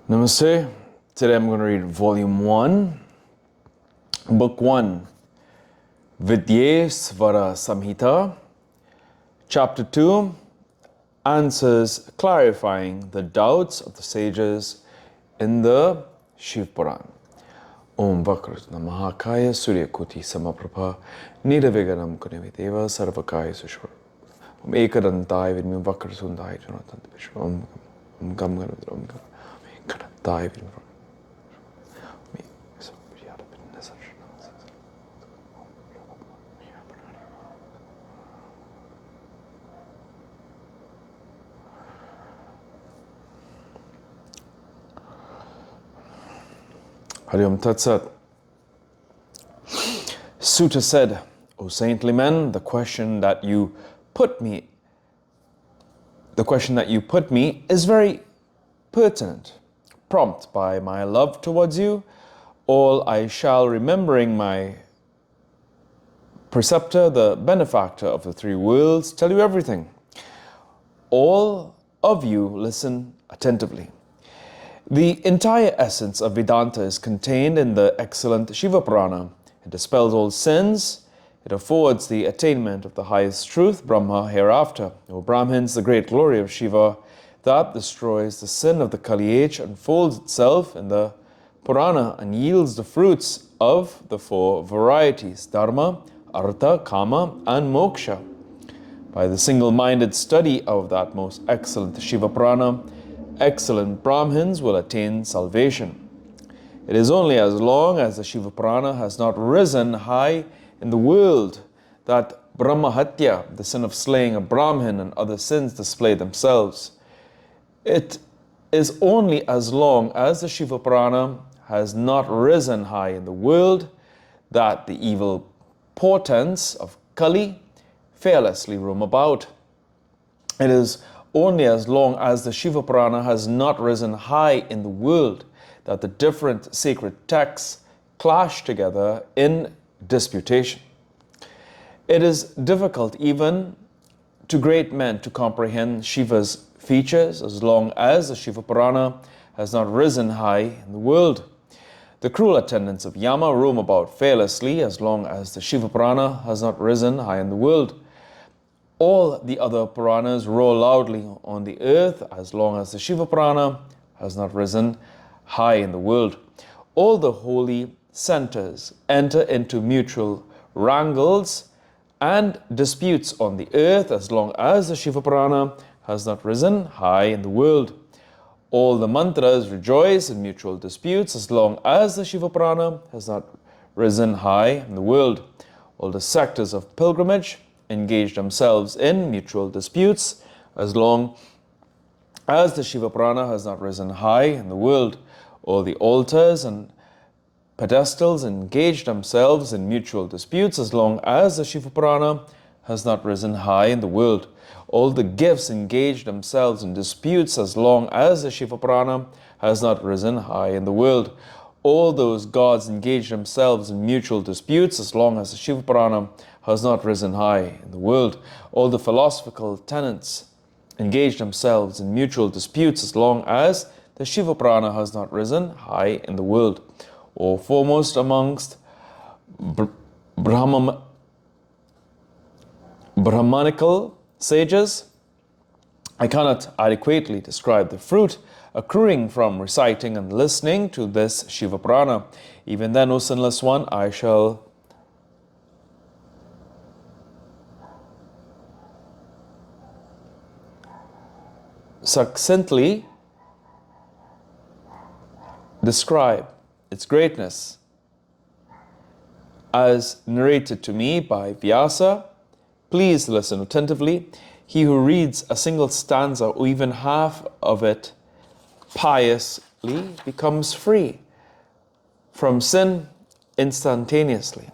Namaste. Today I'm going to read Volume 1, Book 1, Vidyesvara Samhita, Chapter 2, Answers clarifying the doubts of the sages in the Shiv Puran. Om Vakratna Mahakaya Suryakuti Samaprabha Niraviganam Kunavideva Sarvakaya Sushvar Om Ekadantaya Vidmi Vakrasundaya Janatanta Vishwa Om Gam Ganadra Om Gam Ekadantaya Vidmi Hari Om Tat Sat. Sutta said, O saintly men, the question that you put me is very pertinent. Prompt by my love towards you, all I shall, remembering my preceptor, the benefactor of the three worlds, tell you everything. All of you listen attentively. The entire essence of Vedanta is contained in the excellent Shiva Purana. It dispels all sins. It affords the attainment of the highest truth, Brahma, hereafter. O Brahmins, the great glory of Shiva that destroys the sin of the Kali age unfolds itself in the Purana and yields the fruits of the four varieties, Dharma, Artha, Kama, and Moksha. By the single-minded study of that most excellent Shiva Purana, excellent Brahmins will attain salvation. It is only as long as the Shiva Purana has not risen high in the world that Brahmahatya, the sin of slaying a Brahmin, and other sins display themselves. It is only as long as the Shiva Purana has not risen high in the world that the evil portents of Kali fearlessly roam about. It is only as long as the Shiva Purana has not risen high in the world that the different sacred texts clash together in disputation. It is difficult even to great men to comprehend Shiva's features as long as the Shiva Purana has not risen high in the world. The cruel attendants of Yama roam about fearlessly as long as the Shiva Purana has not risen high in the world. All the other Puranas roar loudly on the earth as long as the Shiva Purana has not risen high in the world. All the holy centers enter into mutual wrangles and disputes on the earth as long as the Shiva Purana has not risen high in the world. All the mantras rejoice in mutual disputes as long as the Shiva Purana has not risen high in the world. All the sectors of pilgrimage engage themselves in mutual disputes as long as the Shiva Purana has not risen high in the world. All the altars and pedestals engage themselves in mutual disputes as long as the Shiva Purana has not risen high in the world. All the gifts engage themselves in disputes as long as the Shiva Purana has not risen high in the world. All those gods engage themselves in mutual disputes as long as the Shiva Purana has not risen high in the world. All the philosophical tenets engage themselves in mutual disputes as long as the Shiva Purana has not risen high in the world. Or foremost amongst Brahmanical sages, I cannot adequately describe the fruit accruing from reciting and listening to this Shiva Purana. Even then, O sinless one, I shall succinctly describe its greatness as narrated to me by Vyasa. Please listen attentively. He who reads a single stanza or even half of it piously becomes free from sin instantaneously.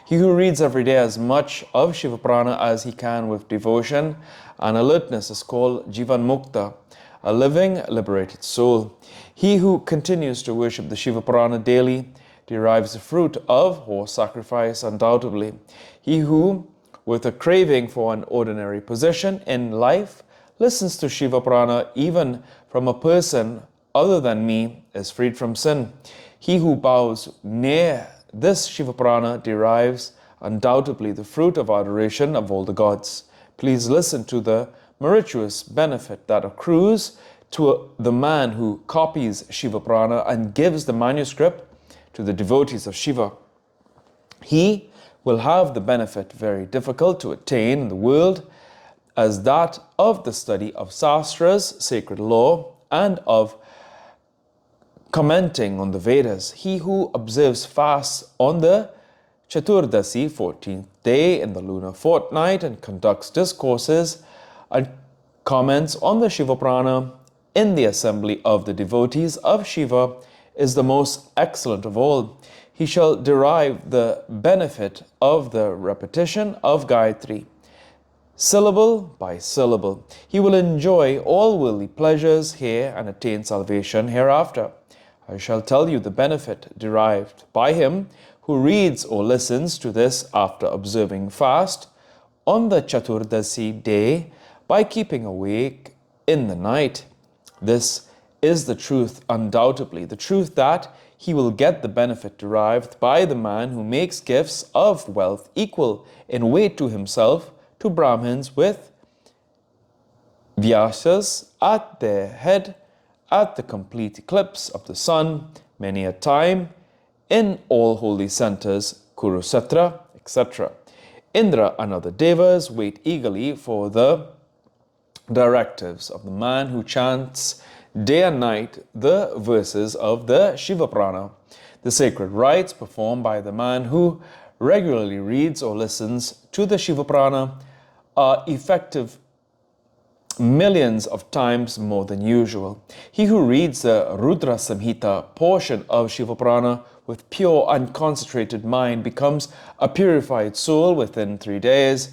He who reads every day as much of Shiva Purana as he can with devotion and alertness is called Jivan Mukta, a living, liberated soul. He who continues to worship the Shiva Purana daily derives the fruit of horse sacrifice undoubtedly. He who, with a craving for an ordinary position in life, listens to Shiva Purana even from a person other than me is freed from sin. He who bows near this Shiva Purana derives undoubtedly the fruit of adoration of all the gods. Please listen to the meritorious benefit that accrues to the man who copies Shiva Purana and gives the manuscript to the devotees of Shiva. He will have the benefit very difficult to attain in the world as that of the study of Sastras, sacred law, and of commenting on the Vedas. He who observes fasts on the Chaturdasi, 14th day in the lunar fortnight, and conducts discourses and comments on the Shiva Purana in the assembly of the devotees of Shiva is the most excellent of all. He shall derive the benefit of the repetition of Gayatri, syllable by syllable. He will enjoy all worldly pleasures here and attain salvation hereafter. I shall tell you the benefit derived by him who reads or listens to this after observing fast on the Chaturdasi day by keeping awake in the night. This is the truth, undoubtedly, the truth that he will get the benefit derived by the man who makes gifts of wealth equal in weight to himself to Brahmins with Vyasas at their head at the complete eclipse of the sun, many a time, in all holy centers, Kurukshetra, etc. Indra and other devas wait eagerly for the directives of the man who chants day and night the verses of the Shiva Purana. The sacred rites performed by the man who regularly reads or listens to the Shiva Purana are effective millions of times more than usual. He who reads the Rudra Samhita portion of Shiva Purana with pure and concentrated mind becomes a purified soul within 3 days,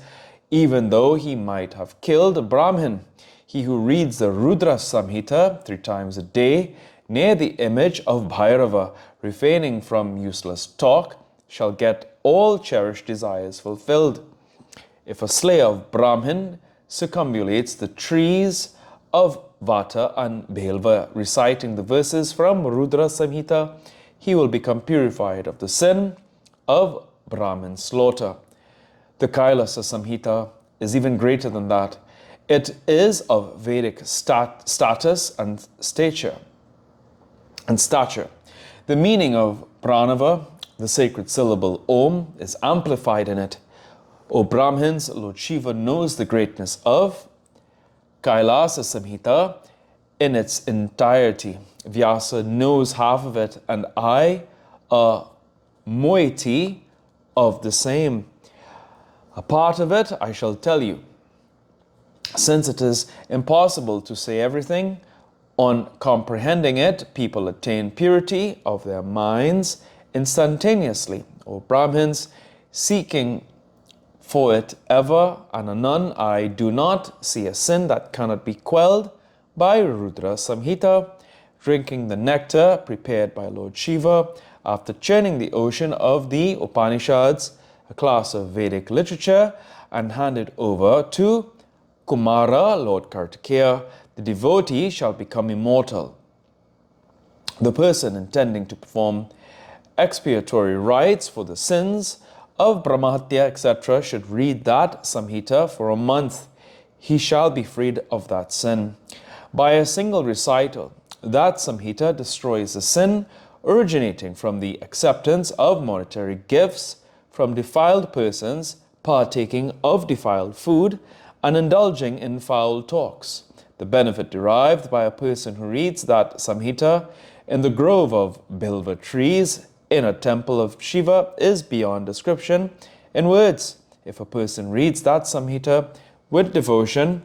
even though he might have killed a Brahmin. He who reads the Rudra Samhita 3 times a day near the image of Bhairava, refraining from useless talk, shall get all cherished desires fulfilled. If a slayer of Brahmin circumambulates the trees of Vata and Bhelva, reciting the verses from Rudra Samhita, he will become purified of the sin of Brahmin slaughter. The Kailasa Samhita is even greater than that. It is of Vedic status and stature. The meaning of Pranava, the sacred syllable Om, is amplified in it. O Brahmins, Lord Shiva knows the greatness of Kailasa Samhita in its entirety. Vyasa knows half of it, and I, a moiety of the same. A part of it I shall tell you. Since it is impossible to say everything, on comprehending it, people attain purity of their minds instantaneously. O Brahmins, seeking for it ever and anon, I do not see a sin that cannot be quelled by Rudra Samhita, drinking the nectar prepared by Lord Shiva after churning the ocean of the Upanishads, a class of Vedic literature, and handed over to Kumara, Lord Kartikeya, the devotee shall become immortal. The person intending to perform expiatory rites for the sins of Brahmahatya, etc., should read that Samhita for a month. He shall be freed of that sin. By a single recital, that Samhita destroys the sin originating from the acceptance of monetary gifts from defiled persons, partaking of defiled food, and indulging in foul talks. The benefit derived by a person who reads that Samhita in the grove of Bilva trees in a temple of Shiva is beyond description in words. If a person reads that Samhita with devotion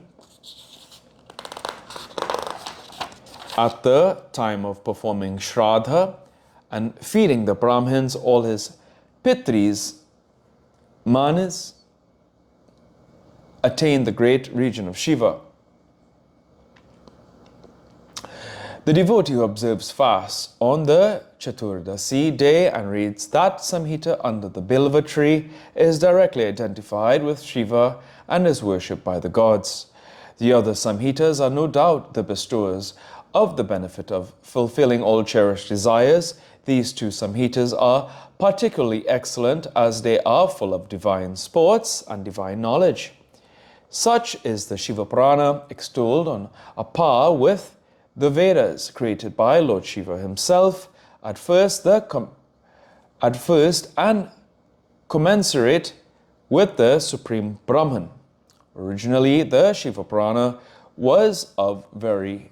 at the time of performing Shraddha and feeding the Brahmins, all his Pitris, Manas, attain the great region of Shiva. The devotee who observes fast on the Chaturdasi day and reads that Samhita under the Bilva tree is directly identified with Shiva and is worshipped by the gods. The other Samhitas are no doubt the bestowers of the benefit of fulfilling all cherished desires, these two Samhitas are particularly excellent as they are full of divine sports and divine knowledge. Such is the Shiva Purana, extolled on a par with the Vedas created by Lord Shiva himself, at first and commensurate with the Supreme Brahman. Originally, the Shiva Purana was of very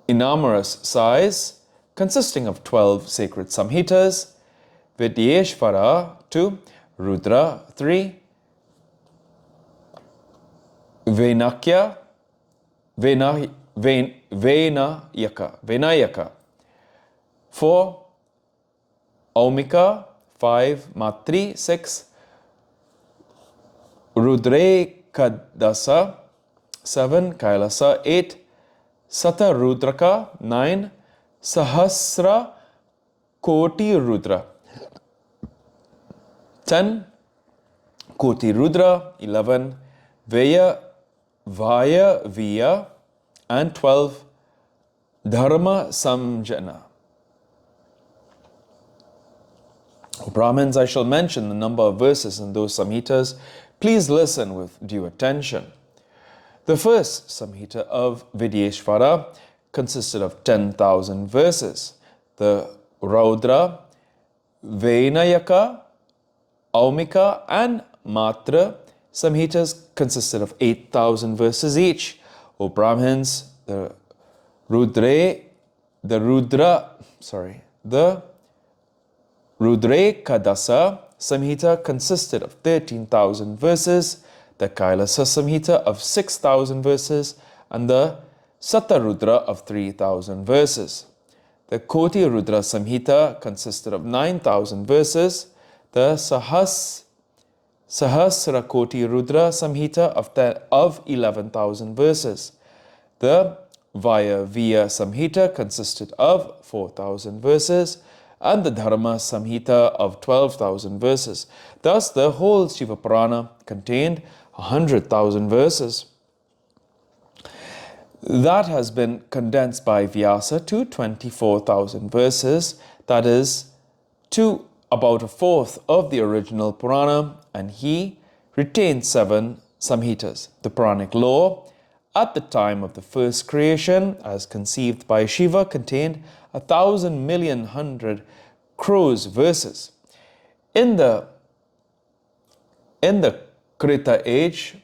enormous size, consisting of 12 sacred Samhitas, Vidyeshvara 2, Rudra 3, Venayaka 4, Aumika 5, Matri 6, Rudrekadasa 7, Kailasa 8, Sata Rudraka 9, Sahasra Koti Rudra 10, Koti Rudra 11, Vaya Viya and 12, Dharma Samjana. Brahmins, I shall mention the number of verses in those Samhitas. Please listen with due attention. The first Samhita of Vidyeshvara consisted of 10,000 verses. The Raudra, Venayaka, Aumika and Matra Samhitas consisted of 8,000 verses each. O Brahmins, the Rudrekadasa Samhita consisted of 13,000 verses, the Kailasa Samhita of 6,000 verses, and the Satarudra of 3,000 verses. The Koti Rudra Samhita consisted of 9,000 verses, the Sahasra Koti Rudra Samhita of 11,000 verses. The Vaya Viya Samhita consisted of 4,000 verses, and the Dharma Samhita of 12,000 verses. Thus, the whole Shiva Purana contained 100,000 verses. That has been condensed by Vyasa to 24,000 verses, that is, to about a fourth of the original Purana, and he retained 7 Samhitas. The Puranic law, at the time of the first creation, as conceived by Shiva, contained 1,000,000,100 crores verses. In the Krita age,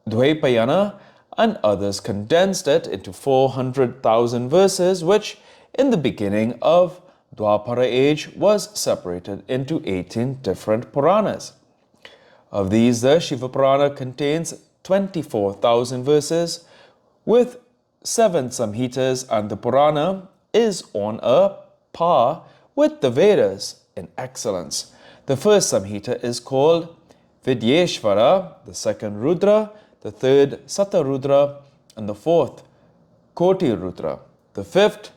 Dvaipayana and others condensed it into 400,000 verses, which in the beginning of Dwapara age was separated into 18 different Puranas. Of these, the Shiva Purana contains 24,000 verses with 7 Samhitas, and the Purana is on a par with the Vedas in excellence. The first Samhita is called Vidyeshvara, the second Rudra, the third Satarudra, and the fourth Koti Rudra. The fifth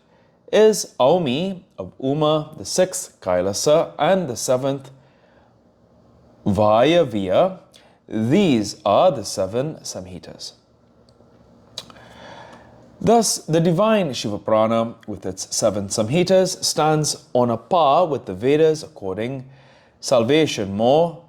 is Aumi of Uma, the sixth Kailasa, and the seventh Vayaviya. These are the 7 Samhitas. Thus, the divine Shiva Purana, with its 7 Samhitas, stands on a par with the Vedas, according salvation more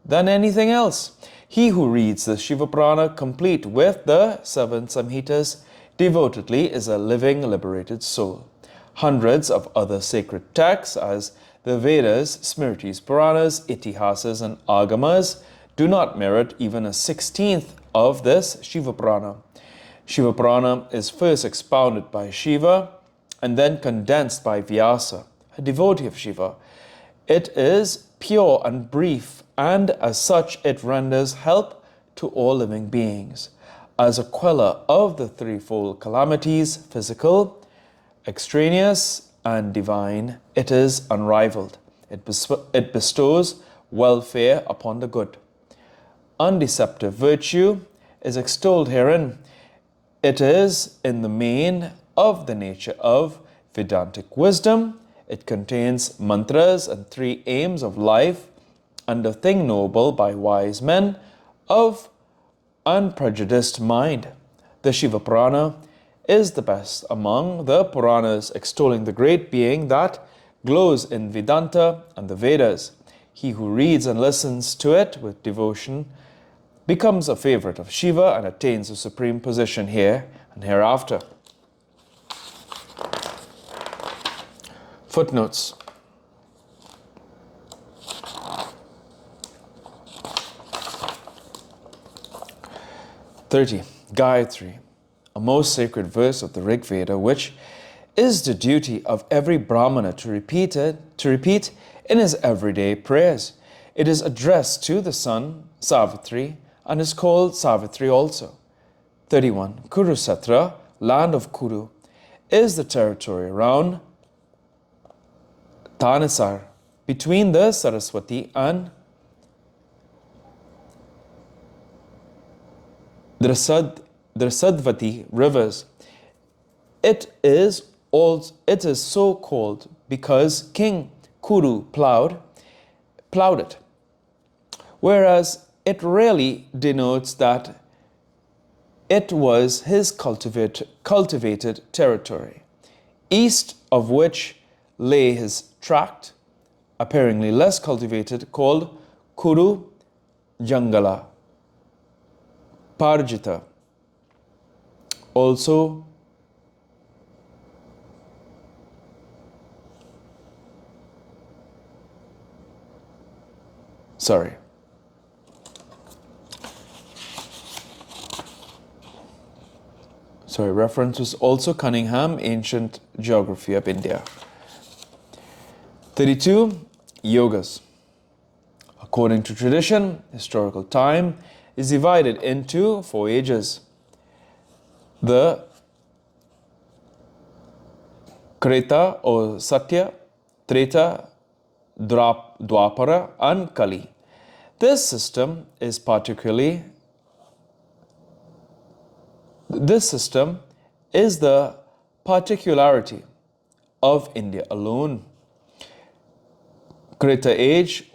than anything else. He who reads the Shiva Purana complete with the 7 Samhitas devotedly is a living, liberated soul. Hundreds of other sacred texts, as the Vedas, Smritis, Puranas, Itihasas, and Agamas, do not merit even a 16th of this Shiva Purana. Shiva Purana is first expounded by Shiva and then condensed by Vyasa, a devotee of Shiva. It is pure and brief, and as such it renders help to all living beings. As a queller of the threefold calamities, physical, extraneous, and divine, it is unrivaled. It bestows welfare upon the good. Undeceptive virtue is extolled herein. It is in the main of the nature of Vedantic wisdom. It contains mantras and 3 aims of life and a thing noble by wise men of unprejudiced mind. The Shiva Purana is the best among the Puranas, extolling the great being that glows in Vedanta and the Vedas. He who reads and listens to it with devotion becomes a favorite of Shiva and attains a supreme position here and hereafter. Footnotes. "30. Gayatri, a most sacred verse of the Rig Veda, which is the duty of every Brahmana to repeat in his everyday prayers. It is addressed to the sun, Savitri, and is called Savitri also. 31. Kurukshetra, land of Kuru, is the territory around Thanesar, between the Saraswati and Drasadvati rivers. It is so called because King Kuru plowed it, whereas it really denotes that it was his cultivated territory, east of which lay his tract, apparently less cultivated, called Kuru Jangala Parjita. Also, reference was also Cunningham, Ancient Geography of India. 32. Yogas. According to tradition, historical time is divided into 4 ages. The Kreta or Satya, Treta, Dwapara and Kali. This system is the particularity of India alone. Kreta age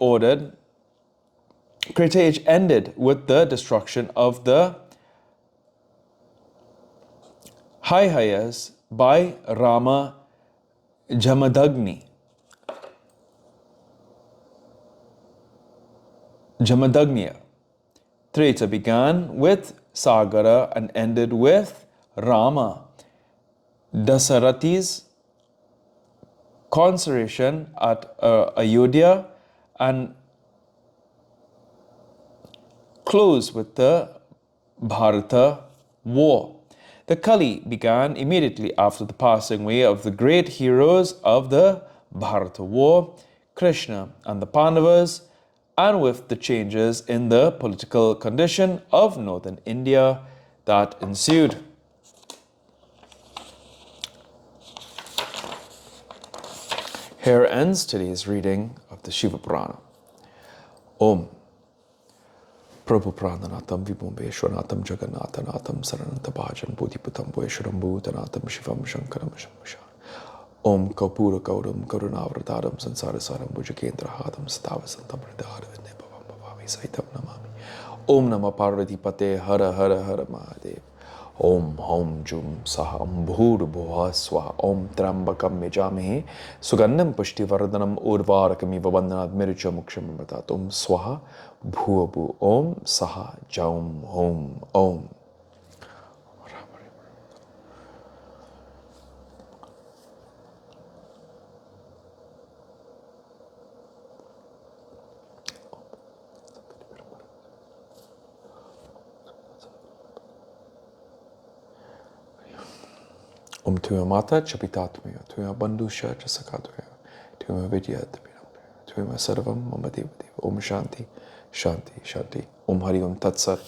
ended with the destruction of the Haihayas by Rama Jamadagni. Jamadagnya. Treta began with Sagara and ended with Rama, Dasarathi's conservation at Ayodhya, and close with the Bharata war. The Kali began immediately after the passing away of the great heroes of the Bharata war, Krishna and the Pandavas, and with the changes in the political condition of northern India that ensued. Here ends today's reading of the Shiva Purana. Om. Prabhu Prananatam Vibhumbeshwanatam Jagannatanatam Saranantabhajan Bodhiputam Veshwaram Bhutanatam Shivam Shankaram Shamashan. Om Kapura Gaudam Karunavratadam Sansarasaram Bhujakendrahadam Satavasantam Hridhara Nipam Bhavavi Saitam Namami. Om Nama Parvati Pate Hara Hara Hara Mahadev. Om Hom Jum Saham Bhur Bhuva Swaha. Om Trambakam Yajamahe Sugandham Pushti Vardhanam Urvarakami Vabandhanad Mircha Muksham Amritat. Om Swaha Bhuva Om Saha Jaum Hom Om. Om Tuya Mata Chapitatmaya, Tuya Bandusha Chasakatmaya, Tuya Vidya Tuya Sarvam Mama Deva Om Shanti, Shanti, Shanti. Om Hari Om Tat Sat.